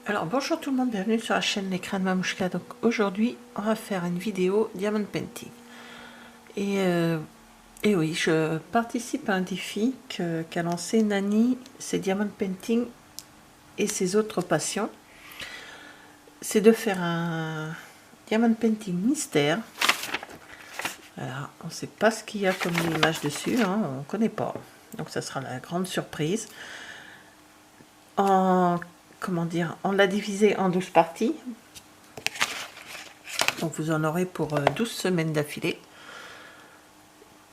Alors bonjour tout le monde, bienvenue sur la chaîne L'écran de Mamouchka. Donc aujourd'hui on va faire une vidéo Diamond Painting. Et oui, je participe à un défi qu'a lancé Nani, c'est Diamond Painting et ses autres passions. C'est de faire un Diamond Painting mystère. Alors on ne sait pas ce qu'il y a comme image dessus, hein, on ne connaît pas. Donc ça sera la grande surprise. Comment dire, on l'a divisé en 12 parties. Donc vous en aurez pour 12 semaines d'affilée.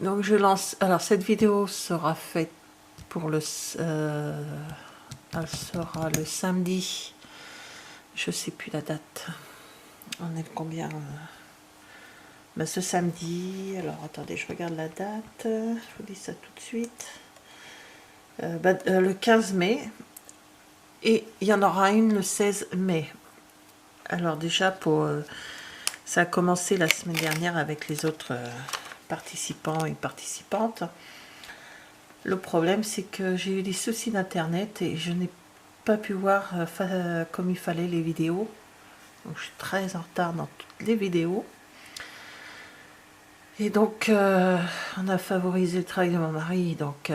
Donc je lance. Alors cette vidéo sera faite pour elle sera le samedi. Je sais plus la date. On est combien ben, ce samedi. Alors attendez, je regarde la date. Je vous dis ça tout de suite. Le 15 mai. Et il y en aura une le 16 mai. Alors déjà ça a commencé la semaine dernière avec les autres participants et participantes. Le problème, c'est que j'ai eu des soucis d'internet et je n'ai pas pu voir comme il fallait les vidéos. Donc je suis très en retard dans toutes les vidéos. Et donc on a favorisé le travail de mon mari. Donc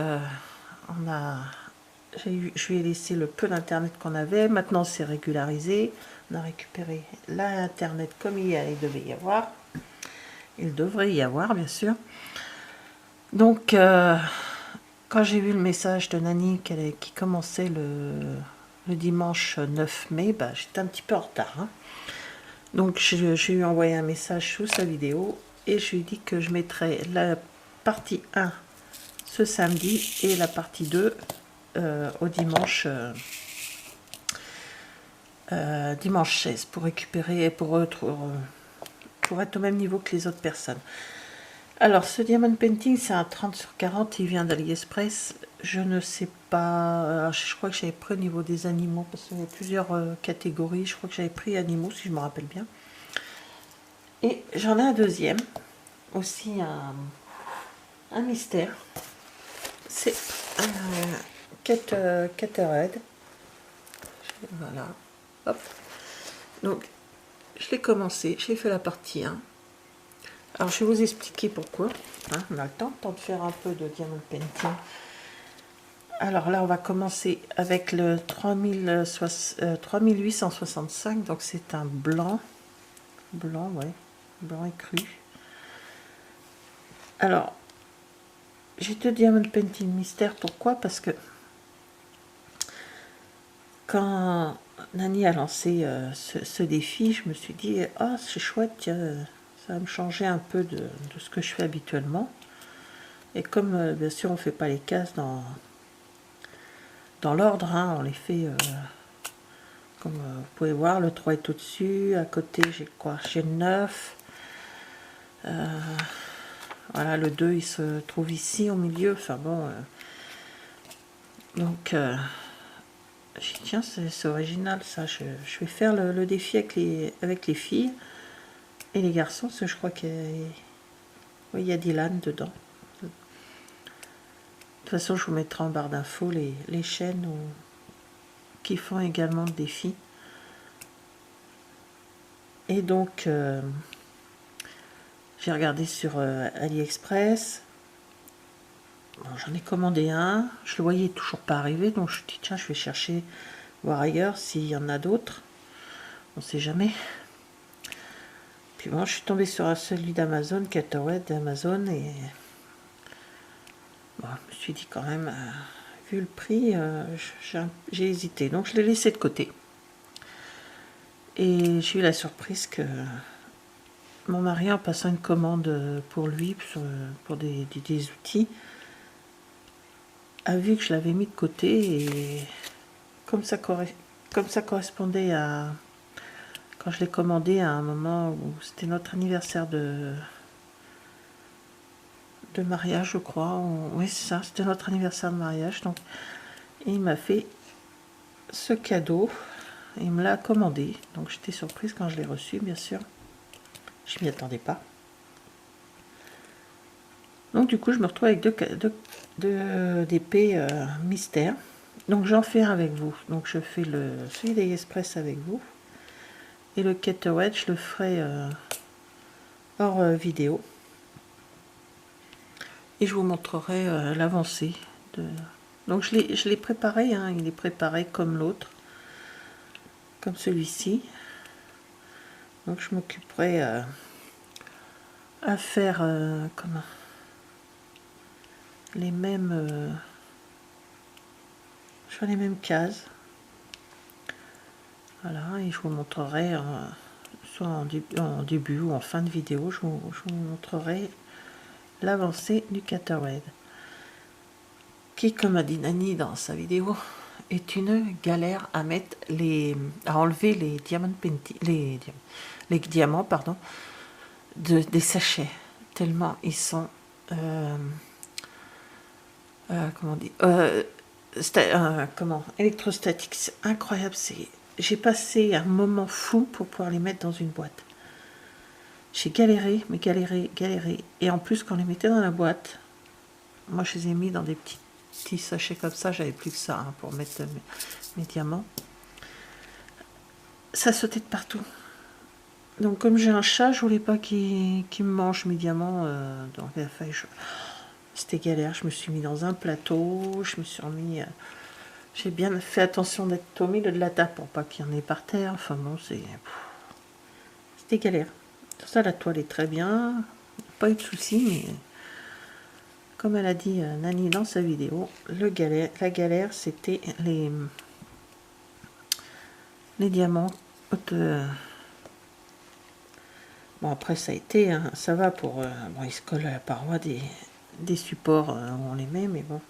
je lui ai laissé le peu d'internet qu'on avait. Maintenant c'est régularisé. On a récupéré l'internet comme il devait y avoir. Il devrait y avoir bien sûr. Donc quand j'ai vu le message de Nani qui commençait le dimanche 9 mai, bah, j'étais un petit peu en retard. Hein. Donc je lui ai envoyé un message sous sa vidéo et je lui ai dit que je mettrais la partie 1 ce samedi et la partie 2 au dimanche, dimanche 16 pour récupérer et pour être au même niveau que les autres personnes. Alors, ce Diamond Painting, c'est un 30 sur 40, il vient d'AliExpress. Je ne sais pas, alors, je crois que j'avais pris au niveau des animaux, parce qu'il y a plusieurs catégories. Je crois que j'avais pris animaux, si je me rappelle bien. Et j'en ai un deuxième, aussi un mystère. C'est un Caterhead. Voilà, hop. Donc, je l'ai commencé, j'ai fait la partie 1. Alors je vais vous expliquer pourquoi. Hein, on a le temps de faire un peu de Diamond Painting. Alors là on va commencer avec le 3865. Donc c'est un blanc. Blanc, ouais. Blanc et cru. Alors j'ai deux Diamond Painting mystère. Pourquoi? Parce que quand Nani a lancé ce défi, je me suis dit, ah c'est chouette, ça va me changer un peu de ce que je fais habituellement. Et comme bien sûr on ne fait pas les cases dans l'ordre, hein, on les fait comme vous pouvez voir, le 3 est au-dessus, à côté j'ai quoi? J'ai le 9. Voilà, le 2 il se trouve ici au milieu, enfin bon. Donc j'ai dit tiens, c'est original ça, je vais faire le défi avec les filles et les garçons, parce que je crois qu'il oui, y a Dylan dedans. De toute façon, je vous mettrai en barre d'infos les chaînes qui font également le défi. Et donc, j'ai regardé sur AliExpress. Bon, j'en ai commandé un. Je le voyais toujours pas arriver, donc je me dis tiens, je vais chercher, voir ailleurs s'il y en a d'autres. On sait jamais. Puis bon, je suis tombée sur celui d'Amazon, Caterhead d'Amazon, et bon, je me suis dit quand même, vu le prix, j'ai hésité. Donc je l'ai laissé de côté. Et j'ai eu la surprise que mon mari, en passant une commande pour lui, pour des outils, a vu que je l'avais mis de côté, et comme ça correspondait à quand je l'ai commandé à un moment où c'était notre anniversaire de mariage, je crois. Oui, c'est ça, c'était notre anniversaire de mariage. Donc, il m'a fait ce cadeau. Il me l'a commandé. Donc, j'étais surprise quand je l'ai reçu, bien sûr. Je m'y attendais pas. Donc, du coup, je me retrouve avec deux d'épées mystères. Donc j'en fais un avec vous. Donc je fais celui d'AliExpress avec vous. Et le Cutaway, je le ferai hors vidéo. Et je vous montrerai l'avancée. Donc je l'ai préparé, hein, il est préparé comme l'autre. Comme celui-ci. Donc je m'occuperai à faire comment les mêmes sur les mêmes cases. Voilà, et je vous montrerai soit en début ou en fin de vidéo, je vous montrerai l'avancée du Cutaway, qui, comme a dit Nani dans sa vidéo, est une galère à mettre à enlever les diamants les diamants, pardon, des sachets, tellement ils sont comment on dit électrostatiques, c'est incroyable. J'ai passé un moment fou pour pouvoir les mettre dans une boîte. J'ai galéré, mais galéré. Et en plus, quand on les mettait dans la boîte, moi je les ai mis dans des petits sachets comme ça, j'avais plus que ça, hein, pour mettre mes diamants. Ça sautait de partout. Donc comme j'ai un chat, je voulais pas qu'il me mange mes diamants. Donc c'était galère. Je me suis mis dans un plateau, je me suis remis... j'ai bien fait attention d'être au milieu de la table pour pas qu'il y en ait par terre. Enfin bon, c'était galère. Tout ça, la toile est très bien. Pas eu de soucis, mais comme elle a dit Nani dans sa vidéo, la galère, c'était les diamants. Bon, après, ça a été, hein, ça va pour... bon, ils se collent à la paroi des supports où on les met, mais bon.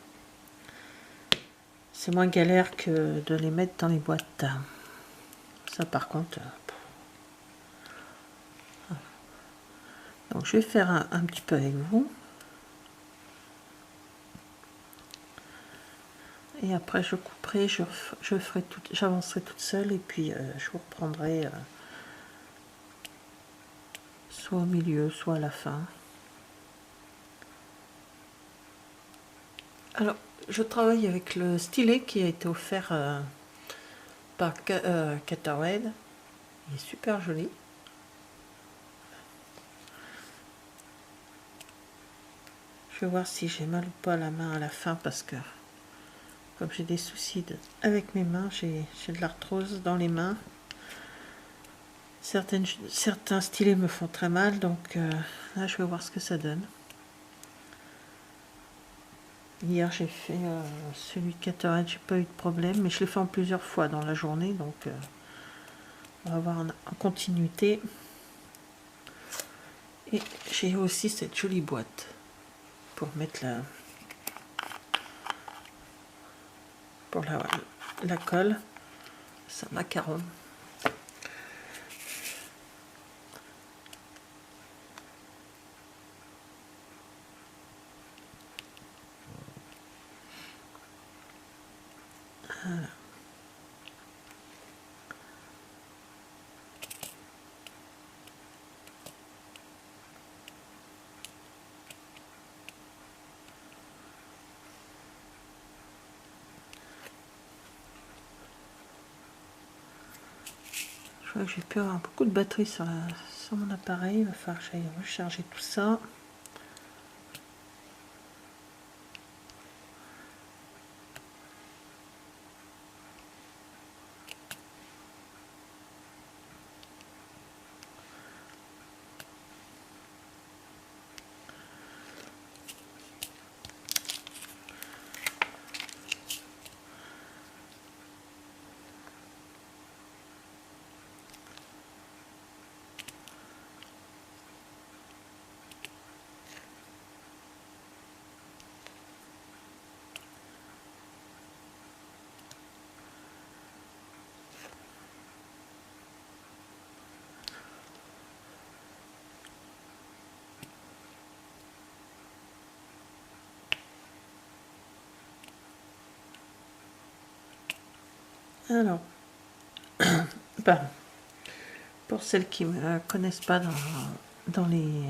C'est moins galère que de les mettre dans les boîtes. Ça, par contre... donc, je vais faire un petit peu avec vous. Et après, je couperai, j'avancerai toute seule, et puis je vous reprendrai soit au milieu, soit à la fin. Alors, je travaille avec le stylet qui a été offert par Cutaway. Il est super joli. Je vais voir si j'ai mal ou pas la main à la fin, parce que comme j'ai des soucis avec mes mains, j'ai de l'arthrose dans les mains. Certains stylets me font très mal, donc là je vais voir ce que ça donne. Hier j'ai fait celui de Cutaway, j'ai pas eu de problème, mais je l'ai fait en plusieurs fois dans la journée, donc on va voir en continuité. Et j'ai aussi cette jolie boîte pour mettre la colle, c'est un macaron. Voilà. Je vois que j'ai pu avoir beaucoup de batterie sur mon appareil, il va falloir que j'aille recharger tout ça. Alors, bah, pour celles qui ne me connaissent pas dans les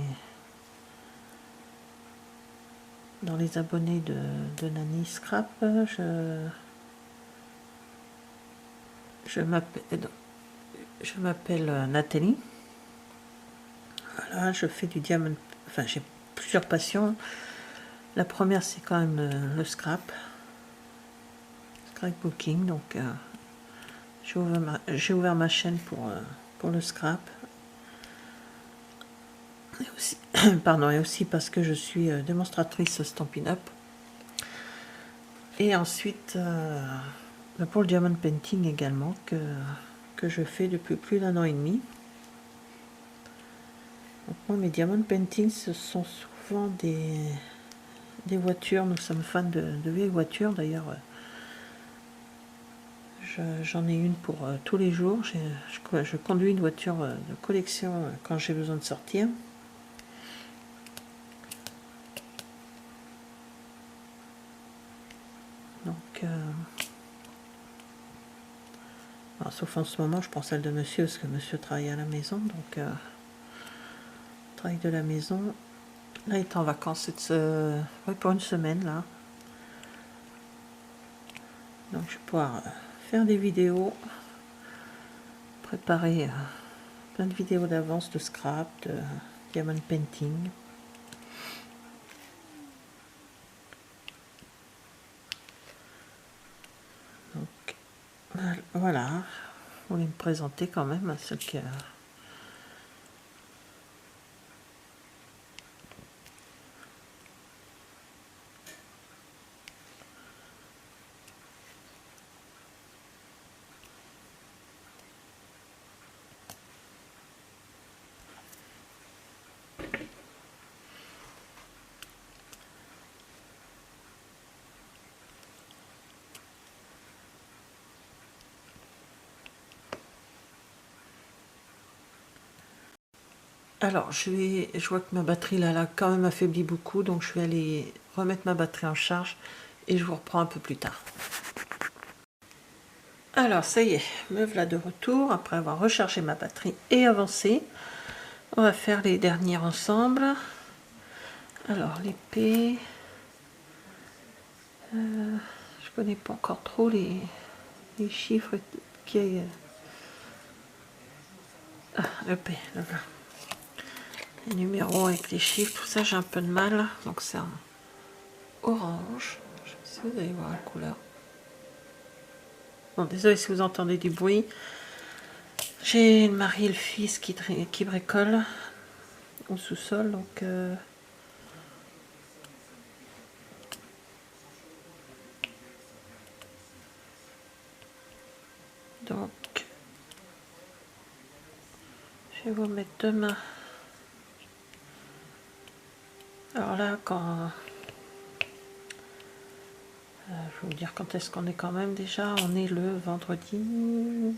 abonnés de Nani Scrap, Je m'appelle Nathalie. Voilà, je fais du diamond. Enfin, j'ai plusieurs passions. La première, c'est quand même le scrapbooking. Donc, j'ai ouvert ma chaîne pour le scrap. Et aussi, pardon, et aussi parce que je suis démonstratrice Stampin' Up. Et ensuite, pour le diamond painting également, que je fais depuis plus d'1 an et demi. Donc moi, mes diamond paintings, ce sont souvent des voitures. Nous sommes fans de vieilles voitures. D'ailleurs, j'en ai une pour tous les jours. Je conduis une voiture de collection quand j'ai besoin de sortir. Donc, alors, sauf en ce moment, je prends celle de monsieur, parce que monsieur travaille à la maison. Donc, travail de la maison. Là, il est en vacances pour une semaine, là. Donc, je vais pouvoir faire des vidéos, préparer plein de vidéos d'avance de scrap, de diamond painting. Donc, voilà. Je voulais me présenter quand même à ceux qui... Alors, je vois que ma batterie là, quand même affaibli beaucoup, donc je vais aller remettre ma batterie en charge et je vous reprends un peu plus tard. Alors, ça y est, me voilà de retour après avoir rechargé ma batterie et avancé. On va faire les derniers ensemble. Alors, l'épée. Je connais pas encore trop les chiffres qui est. Ah, l'épée, là-bas. Les numéros avec les chiffres, tout ça, j'ai un peu de mal. Donc, c'est un orange. Je sais pas si vous allez voir la couleur. Bon, désolé si vous entendez du bruit. J'ai le mari et le fils qui bricolent au sous-sol, donc je vais vous mettre demain. Alors là, quand je vais vous dire quand est-ce qu'on est quand même déjà. On est le vendredi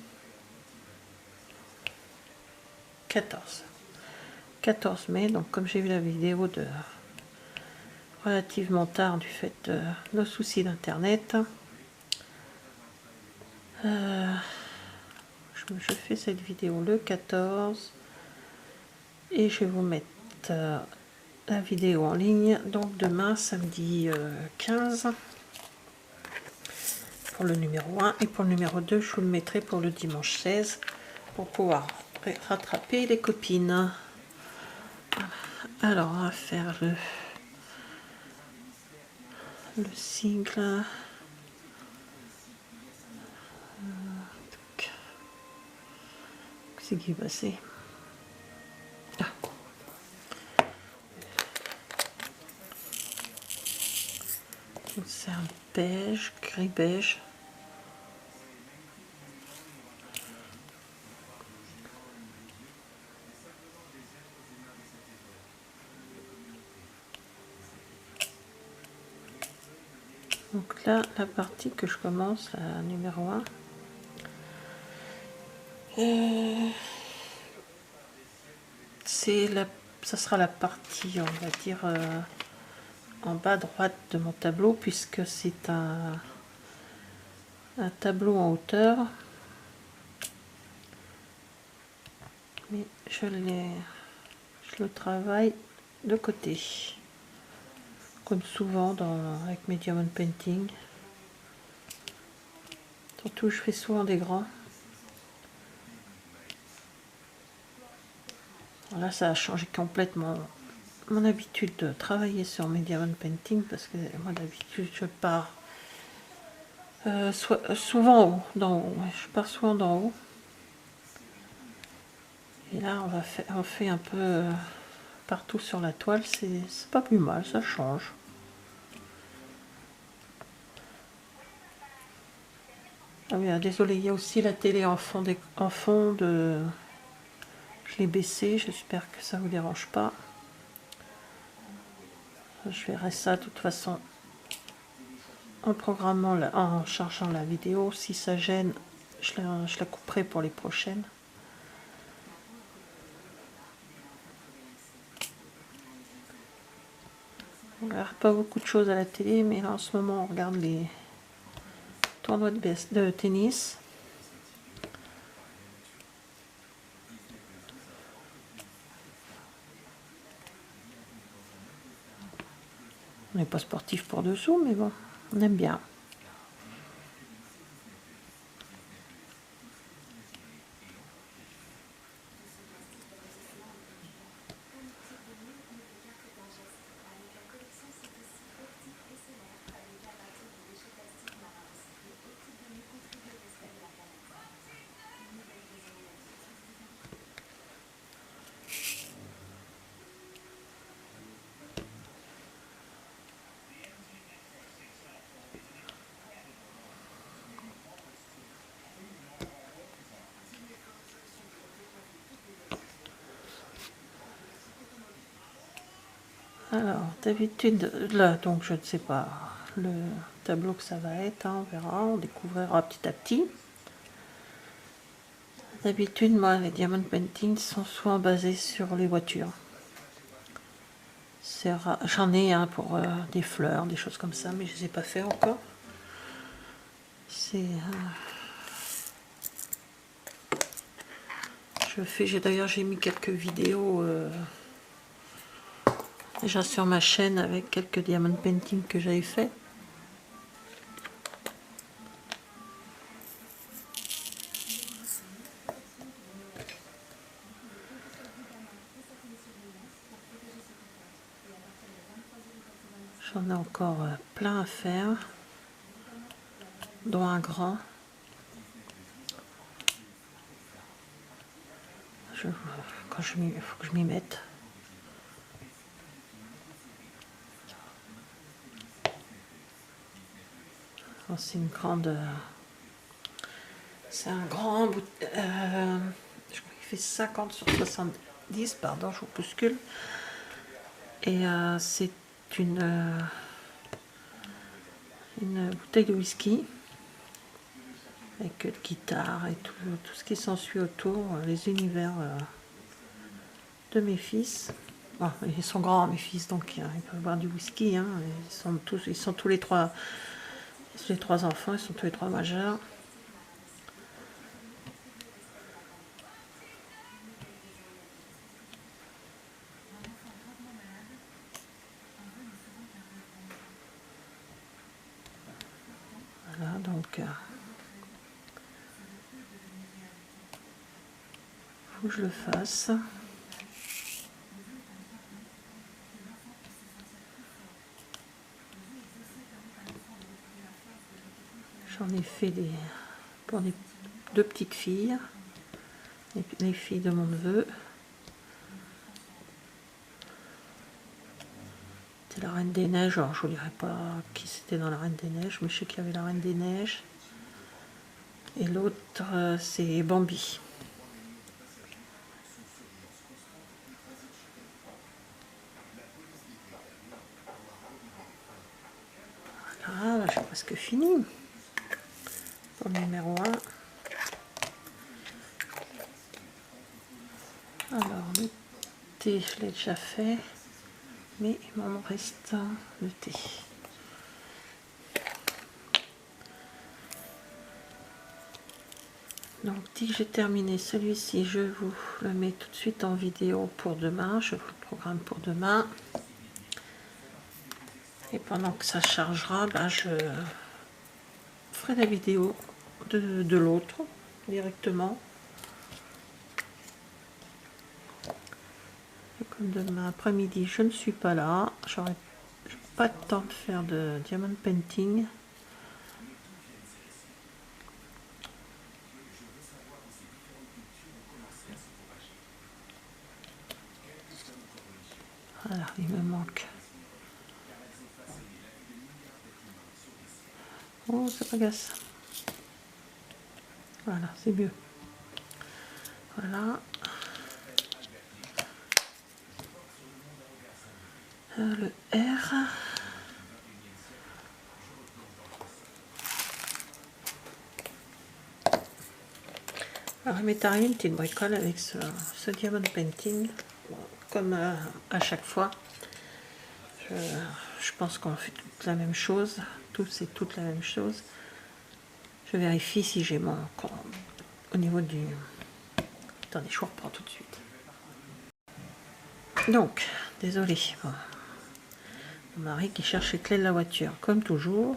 14 mai. Donc comme j'ai vu la vidéo de relativement tard du fait de nos soucis d'internet, je fais cette vidéo le 14 et je vais vous mettre la vidéo en ligne donc demain samedi 15 pour le numéro 1 et pour le numéro 2 je vous le mettrai pour le dimanche 16 pour pouvoir rattraper les copines. Alors on va faire le sigle. C'est qui est passé. C'est un beige, gris beige. Donc là, la partie que je commence, la numéro 1, ça sera la partie, on va dire, en bas à droite de mon tableau, puisque c'est un tableau en hauteur. Mais je le travaille de côté. Comme souvent avec mes diamond painting. Surtout, je fais souvent des grands. Là, ça a changé complètement mon habitude de travailler sur mes diamond painting, parce que moi d'habitude je pars souvent d'en haut, ouais, je pars souvent d'en haut. Et là on fait un peu partout sur la toile, c'est pas plus mal, ça change. Ah oui, désolé, il y a aussi la télé en fond de... Je l'ai baissé, j'espère que ça vous dérange pas. Je verrai ça de toute façon en programmant, en chargeant la vidéo. Si ça gêne, je la couperai pour les prochaines. On ne regarde pas beaucoup de choses à la télé, mais là en ce moment on regarde les tournois de tennis. On n'est pas sportif pour dessous, mais bon, on aime bien. Alors, d'habitude, là, donc je ne sais pas le tableau que ça va être, hein, on verra, on découvrira petit à petit. D'habitude, moi, les diamond paintings sont souvent basés sur les voitures. J'en ai un pour des fleurs, des choses comme ça, mais je ne les ai pas fait encore. D'ailleurs, j'ai mis quelques vidéos déjà sur ma chaîne avec quelques diamond paintings que j'avais fait. J'en ai encore plein à faire, dont un grand. Il faut que je m'y mette. C'est une grande... c'est un grand... je crois qu'il fait 50 sur 70, pardon, je vous bouscule. Et c'est une bouteille de whisky avec guitare et tout ce qui s'ensuit autour, les univers de mes fils. Bon, ils sont grands, mes fils, donc ils peuvent boire du whisky, hein. Ils sont tous les trois enfants, ils sont tous les trois majeurs. Voilà, donc faut que je le fasse. J'en ai fait pour les deux petites filles, les filles de mon neveu. C'est la Reine des Neiges, alors je ne vous dirai pas qui c'était dans la Reine des Neiges, mais je sais qu'il y avait la Reine des Neiges. Et l'autre, c'est Bambi. Voilà, j'ai presque fini. Pour le numéro 1. Alors, le thé, je l'ai déjà fait, mais il m'en reste le thé. Donc, dès que j'ai terminé celui-ci, je vous le mets tout de suite en vidéo pour demain. Je vous le programme pour demain. Et pendant que ça chargera, je ferai la vidéo de l'autre directement. Demain après-midi, je ne suis pas là. J'aurai pas de temps de faire de diamond painting. Voilà, il me manque. Oh, ça agace. Voilà, c'est mieux. Voilà. Le R. Alors, il m'est arrivé une petite bricole avec ce diamond painting. Comme à chaque fois. Je pense qu'on fait toute la même chose. C'est toute la même chose. Je vérifie si j'ai mon... Au niveau du... Attendez, je vous reprends tout de suite. Donc, désolé. Bon. Mon mari qui cherche les clés de la voiture, comme toujours.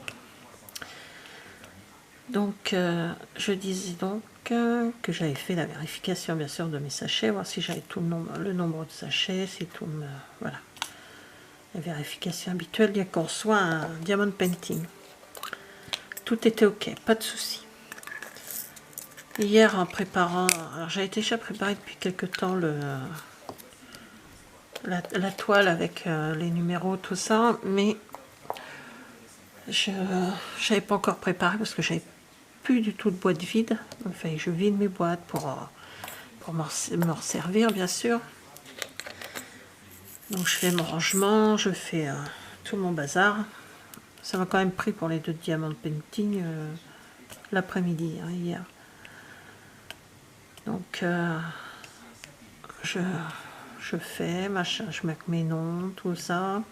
Donc, je disais donc que j'avais fait la vérification, bien sûr, de mes sachets, voir si j'avais tout le nombre de sachets, si tout me... Voilà. La vérification habituelle, bien qu'on soit un diamond painting. Tout était ok, pas de souci. Hier, en préparant... Alors, j'avais déjà préparé depuis quelque temps la toile avec les numéros, tout ça, mais je n'avais pas encore préparé parce que j'avais plus du tout de boîte vide. Enfin, je vide mes boîtes pour me resservir, bien sûr. Donc, je fais mon rangement, je fais tout mon bazar. Ça m'a quand même pris pour les 2 diamants painting l'après-midi, hein, hier. Donc, je fais, machin, je mets mes noms, tout ça.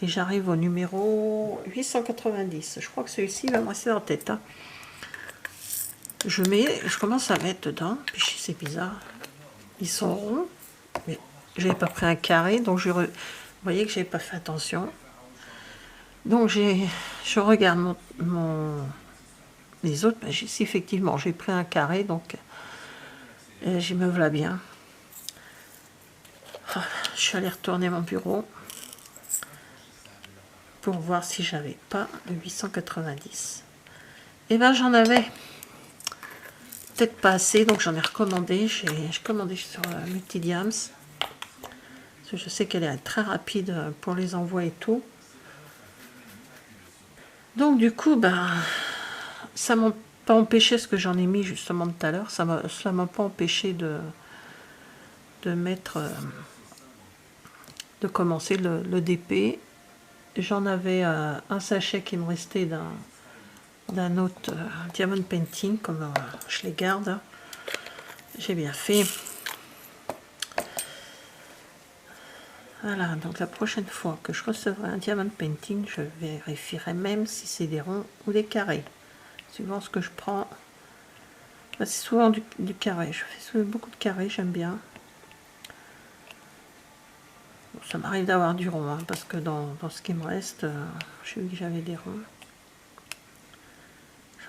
Et j'arrive au numéro 890. Je crois que celui-ci va me rester en tête. Hein. Je commence à mettre dedans. Puis c'est bizarre. Ils sont ronds. Mais j'avais pas pris un carré. Donc vous voyez que j'avais pas fait attention. Donc je regarde les autres. Ben, si effectivement j'ai pris un carré. Donc j'y me voilà bien. Je suis allée retourner à mon bureau pour voir si j'avais pas le 890. Et ben j'en avais peut-être pas assez, donc j'en ai recommandé. J'ai commandé sur Multidiams. Parce que je sais qu'elle est très rapide pour les envois et tout. Donc du coup, ben, ça m'a pas empêché, ce que j'en ai mis justement tout à l'heure, ça m'a pas empêché de mettre, de commencer le DP. J'en avais un sachet qui me restait d'un autre diamond painting, comme je les garde. J'ai bien fait. Voilà, donc la prochaine fois que je recevrai un diamond painting, je vérifierai même si c'est des ronds ou des carrés. Suivant ce que je prends. C'est souvent du carré. Je fais beaucoup de carrés, j'aime bien. Bon, ça m'arrive d'avoir du rond, hein, parce que dans ce qui me reste, j'ai vu que j'avais des ronds.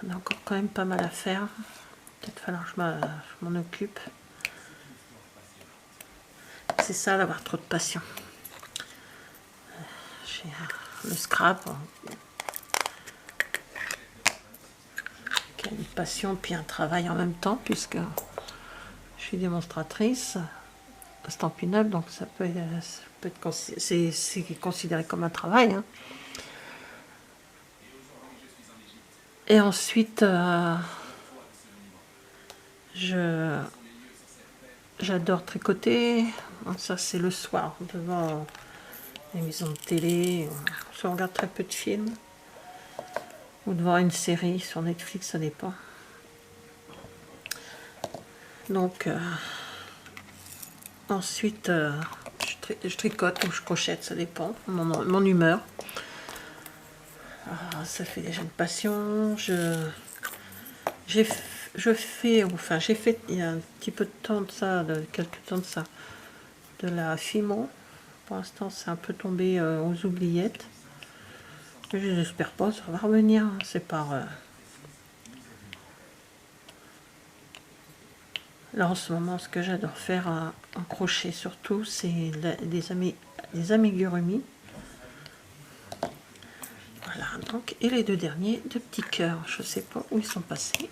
J'en ai encore quand même pas mal à faire. Peut-être falloir que je m'en occupe. C'est ça, d'avoir trop de passion. J'ai le scrap, qui a une passion puis un travail en même temps, puisque je suis démonstratrice stampinable, donc ça peut être c'est considéré comme un travail. Hein. Et ensuite, j'adore tricoter. Donc ça, c'est le soir, devant les maisons de télé. Je regarde très peu de films. Ou devant une série sur Netflix, ça dépend. Donc, ensuite, je tricote ou je crochette, ça dépend, mon humeur. Ah, ça fait déjà une passion. J'ai fait il y a un petit peu de temps de ça, quelques temps de ça, de la Fimo. Pour l'instant, c'est un peu tombé aux oubliettes. Mais je n'espère pas, ça va revenir. Hein. C'est par... Là en ce moment, ce que j'adore faire en crochet surtout, c'est des amigurumi. Voilà, donc, et les deux derniers de petits cœurs, je sais pas où ils sont passés.